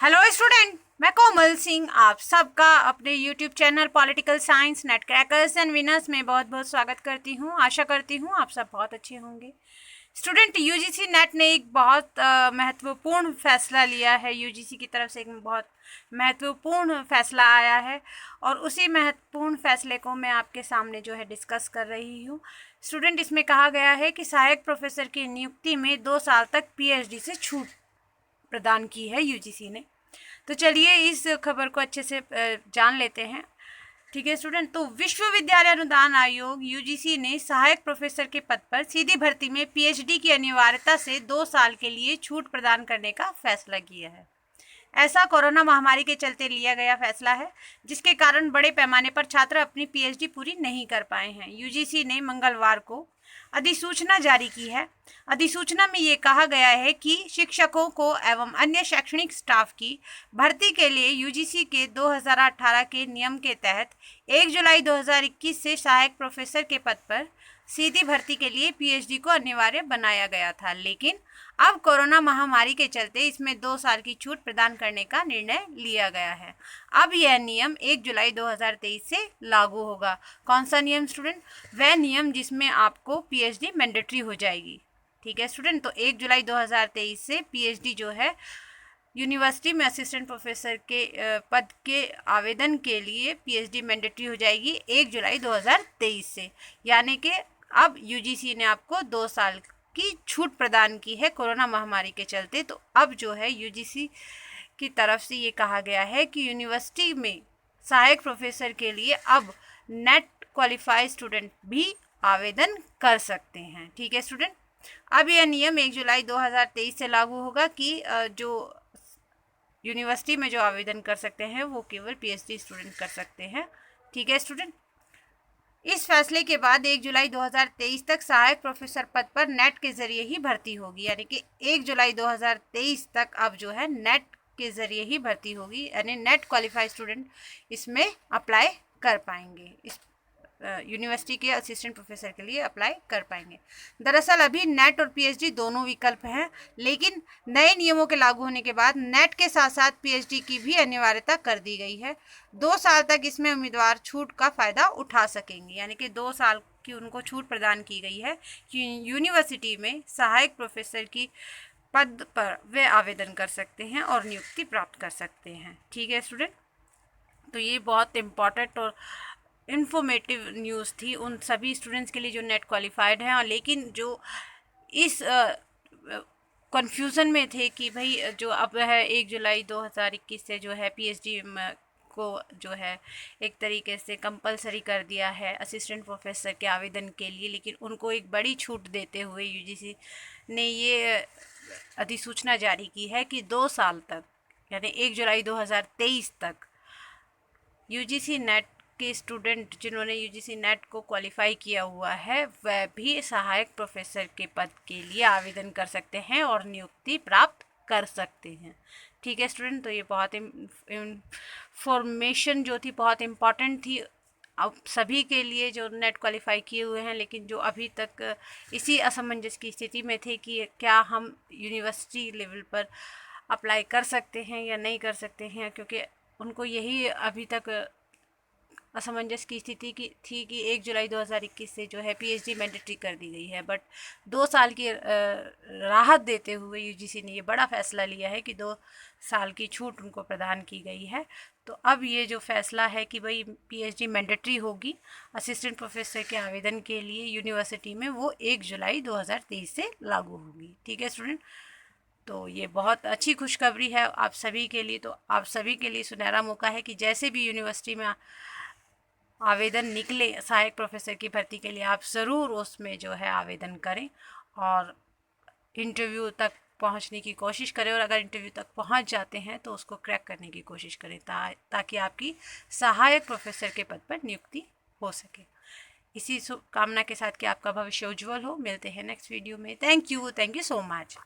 Hello student, मैं कोमल सिंह आप सबका अपने YouTube channel political science net crackers and winners में बहुत बहुत स्वागत करती हूँ। आशा करती हूँ आप सब बहुत अच्छे होंगे। स्टूडेंट, यूजीसी नेट ने एक बहुत महत्वपूर्ण फैसला लिया है। यूजीसी की तरफ से एक बहुत महत्वपूर्ण फैसला आया है और उसी महत्वपूर्ण फैसले को मैं आपके सामने जो है डिस्कस कर रही हूँ। स्टूडेंट, इसमें कहा गया है कि सहायक प्रोफेसर की नियुक्ति में 2 साल तक पीएचडी से छूट प्रदान की है यूजीसी ने। तो चलिए इस खबर को अच्छे से जान लेते हैं। ठीक है स्टूडेंट, तो विश्वविद्यालय अनुदान आयोग यूजीसी ने सहायक प्रोफेसर के पद पर सीधी भर्ती में पीएचडी की अनिवार्यता से 2 साल के लिए छूट प्रदान करने का फैसला किया है। ऐसा कोरोना महामारी के चलते लिया गया फैसला है, जिसके कारण बड़े पैमाने पर छात्र अपनी पीएचडी पूरी नहीं कर पाए हैं। यूजीसी ने मंगलवार को अधिसूचना जारी की है। अधिसूचना में ये कहा गया है कि शिक्षकों को एवं अन्य शैक्षणिक स्टाफ की भर्ती के लिए यूजीसी के 2018 के नियम के तहत 1 जुलाई 2021 से सहायक प्रोफेसर के पद पर सीधी भर्ती के लिए पीएचडी को अनिवार्य बनाया गया था, लेकिन अब कोरोना महामारी के चलते इसमें 2 साल की छूट प्रदान करने का निर्णय लिया गया है। अब यह नियम 1 जुलाई 2023 से लागू होगा। कौन सा नियम स्टूडेंट? वह नियम जिसमें आपको पीएचडी मैंडेटरी हो जाएगी। ठीक है स्टूडेंट, तो 1 जुलाई 2023 से पीएचडी जो है यूनिवर्सिटी में असिस्टेंट प्रोफेसर के पद के आवेदन के लिए पीएचडी मैंडेटरी हो जाएगी 1 जुलाई 2023 से। यानी कि अब यूजीसी ने आपको 2 साल की छूट प्रदान की है कोरोना महामारी के चलते। तो अब जो है यूजीसी की तरफ से ये कहा गया है कि यूनिवर्सिटी में सहायक प्रोफेसर के लिए अब नेट क्वालिफाइड स्टूडेंट भी आवेदन कर सकते हैं। ठीक है स्टूडेंट, अब यह नियम 1 जुलाई 2023 से लागू होगा कि जो यूनिवर्सिटी में जो आवेदन कर सकते हैं वो केवल पीएचडी स्टूडेंट कर सकते हैं। ठीक है स्टूडेंट, इस फैसले के बाद 1 जुलाई 2023 तक सहायक प्रोफेसर पद पर नेट के जरिए ही भर्ती होगी। यानी कि 1 जुलाई 2023 तक अब जो है नेट के जरिए ही भर्ती होगी, यानी नेट क्वालिफाइड स्टूडेंट इसमें अप्लाई कर पाएंगे, इस यूनिवर्सिटी के असिस्टेंट प्रोफेसर के लिए अप्लाई कर पाएंगे। दरअसल अभी नेट और पीएचडी दोनों विकल्प हैं, लेकिन नए नियमों के लागू होने के बाद नेट के साथ साथ पीएचडी की भी अनिवार्यता कर दी गई है। 2 साल तक इसमें उम्मीदवार छूट का फ़ायदा उठा सकेंगे। यानी कि 2 साल की उनको छूट प्रदान की गई है कि यूनिवर्सिटी में सहायक प्रोफेसर की पद पर वे आवेदन कर सकते हैं और नियुक्ति प्राप्त कर सकते हैं। ठीक है स्टूडेंट, तो ये बहुत इम्पॉर्टेंट और इन्फॉर्मेटिव न्यूज़ थी उन सभी स्टूडेंट्स के लिए जो नेट क्वालिफाइड हैं, और लेकिन जो इस कन्फ्यूज़न में थे कि भाई जो अब है 1 जुलाई 2021 से जो है पीएचडी को जो है एक तरीके से कंपलसरी कर दिया है असिस्टेंट प्रोफेसर के आवेदन के लिए, लेकिन उनको एक बड़ी छूट देते हुए यूजीसी ने ये अधिसूचना जारी की है कि 2 साल तक यानी 1 जुलाई 2023 तक यूजीसी नेट के स्टूडेंट जिन्होंने यूजीसी नेट को क्वालिफाई किया हुआ है वह भी सहायक प्रोफेसर के पद के लिए आवेदन कर सकते हैं और नियुक्ति प्राप्त कर सकते हैं। ठीक है स्टूडेंट, तो ये बहुत इंफॉर्मेशन जो थी बहुत इम्पॉर्टेंट थी अब सभी के लिए जो नेट क्वालिफाई किए हुए हैं, लेकिन जो अभी तक इसी असमंजस की स्थिति में थे कि क्या हम यूनिवर्सिटी लेवल पर अप्लाई कर सकते हैं या नहीं कर सकते हैं, क्योंकि उनको यही अभी तक असमंजस की स्थिति की थी कि 1 जुलाई 2021 से जो है पीएचडी मैंडेटरी कर दी गई है, बट 2 साल की राहत देते हुए यूजीसी ने ये बड़ा फैसला लिया है कि 2 साल की छूट उनको प्रदान की गई है। तो अब ये जो फैसला है कि भाई पीएचडी मैंडेटरी होगी असिस्टेंट प्रोफेसर के आवेदन के लिए यूनिवर्सिटी में, वो 1 जुलाई 2023 से लागू होगी। ठीक है स्टूडेंट, तो ये बहुत अच्छी खुशखबरी है आप सभी के लिए। तो आप सभी के लिए सुनहरा मौका है कि जैसे भी यूनिवर्सिटी में आवेदन निकले सहायक प्रोफेसर की भर्ती के लिए, आप ज़रूर उसमें जो है आवेदन करें और इंटरव्यू तक पहुंचने की कोशिश करें, और अगर इंटरव्यू तक पहुंच जाते हैं तो उसको क्रैक करने की कोशिश करें ताकि आपकी सहायक प्रोफेसर के पद पर नियुक्ति हो सके। इसी कामना के साथ कि आपका भविष्य उज्जवल हो। मिलते हैं नेक्स्ट वीडियो में। Thank you so much.